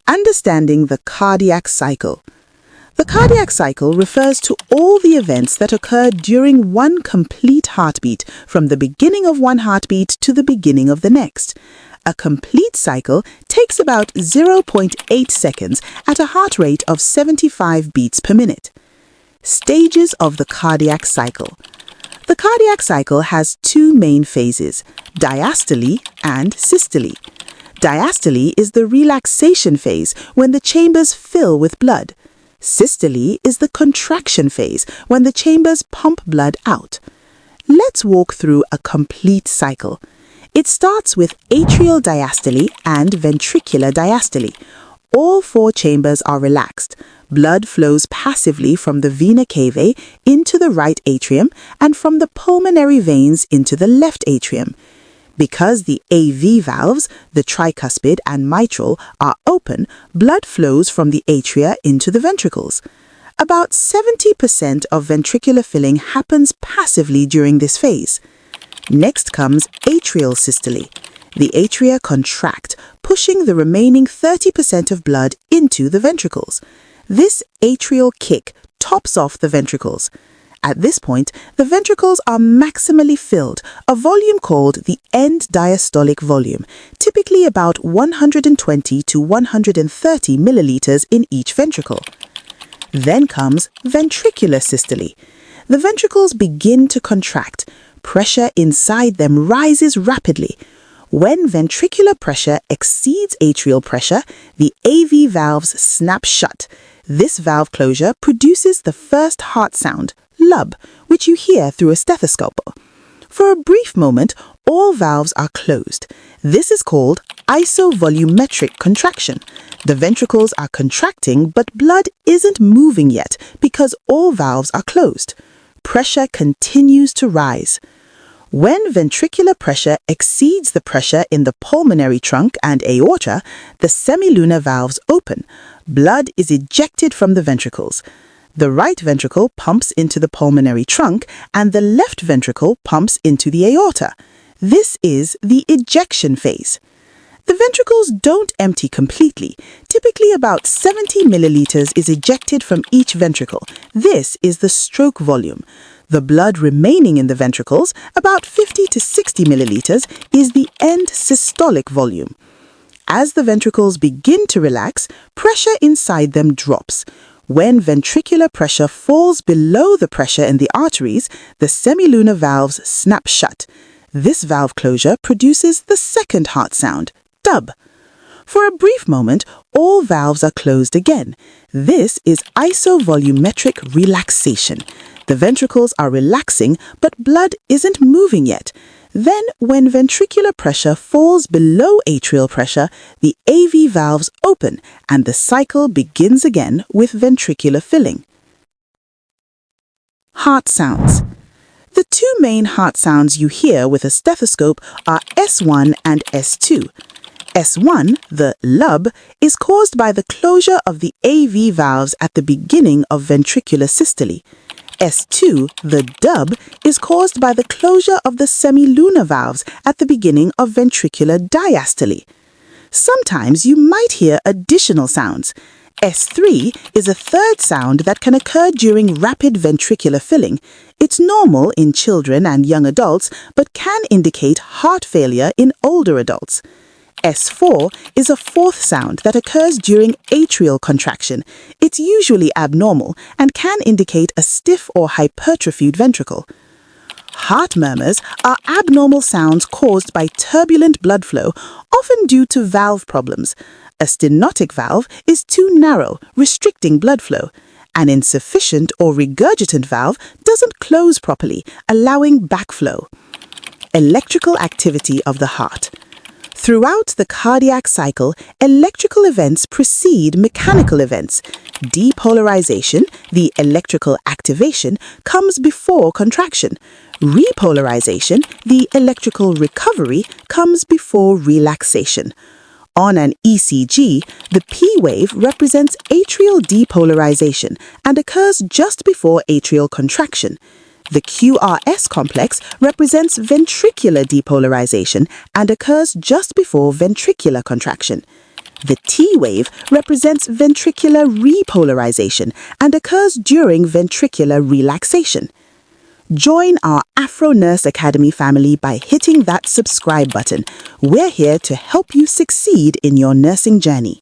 Understanding the cardiac cycle. The cardiac cycle refers to all the events that occur during one complete heartbeat, from the beginning of one heartbeat to the beginning of the next. A complete cycle takes about 0.8 seconds at a heart rate of 75 beats per minute. Stages of the cardiac cycle. The cardiac cycle has two main phases, diastole and systole. Diastole is the relaxation phase when the chambers fill with blood. Systole is the contraction phase when the chambers pump blood out. Let's walk through a complete cycle. It starts with atrial diastole and ventricular diastole. All four chambers are relaxed. Blood flows passively from the vena cava into the right atrium and from the pulmonary veins into the left atrium. Because the AV valves, the tricuspid and mitral, are open, blood flows from the atria into the ventricles. About 70% of ventricular filling happens passively during this phase. Next comes atrial systole. The atria contract, pushing the remaining 30% of blood into the ventricles. This atrial kick tops off the ventricles. At this point, the ventricles are maximally filled, a volume called the end diastolic volume, typically about 120 to 130 milliliters in each ventricle. Then comes ventricular systole. The ventricles begin to contract. Pressure inside them rises rapidly. When ventricular pressure exceeds atrial pressure, the AV valves snap shut. This valve closure produces the first heart sound, lub, which you hear through a stethoscope. For a brief moment, all valves are closed. This is called isovolumetric contraction. The ventricles are contracting, but blood isn't moving yet because all valves are closed. Pressure continues to rise. When ventricular pressure exceeds the pressure in the pulmonary trunk and aorta, the semilunar valves open. Blood is ejected from the ventricles. The right ventricle pumps into the pulmonary trunk and the left ventricle pumps into the aorta. This is the ejection phase. The ventricles don't empty completely. Typically about 70 milliliters is ejected from each ventricle. This is the stroke volume. The blood remaining in the ventricles, about 50 to 60 milliliters, is the end systolic volume. As the ventricles begin to relax, pressure inside them drops. When ventricular pressure falls below the pressure in the arteries, the semilunar valves snap shut. This valve closure produces the second heart sound, dub. For a brief moment, all valves are closed again. This is isovolumetric relaxation. The ventricles are relaxing, but blood isn't moving yet. Then, when ventricular pressure falls below atrial pressure, the AV valves open and the cycle begins again with ventricular filling. Heart sounds. The two main heart sounds you hear with a stethoscope are S1 and S2. S1, the lub, is caused by the closure of the AV valves at the beginning of ventricular systole. S2, the dub, is caused by the closure of the semilunar valves at the beginning of ventricular diastole. Sometimes you might hear additional sounds. S3 is a third sound that can occur during rapid ventricular filling. It's normal in children and young adults, but can indicate heart failure in older adults. S4 is a fourth sound that occurs during atrial contraction. It's usually abnormal and can indicate a stiff or hypertrophied ventricle. Heart murmurs are abnormal sounds caused by turbulent blood flow, often due to valve problems. A stenotic valve is too narrow, restricting blood flow. An insufficient or regurgitant valve doesn't close properly, allowing backflow. Electrical activity of the heart. Throughout the cardiac cycle, electrical events precede mechanical events. Depolarization, the electrical activation, comes before contraction. Repolarization, the electrical recovery, comes before relaxation. On an ECG, the P wave represents atrial depolarization and occurs just before atrial contraction. The QRS complex represents ventricular depolarization and occurs just before ventricular contraction. The T wave represents ventricular repolarization and occurs during ventricular relaxation. Join our AfroNurse Academy family by hitting that subscribe button. We're here to help you succeed in your nursing journey.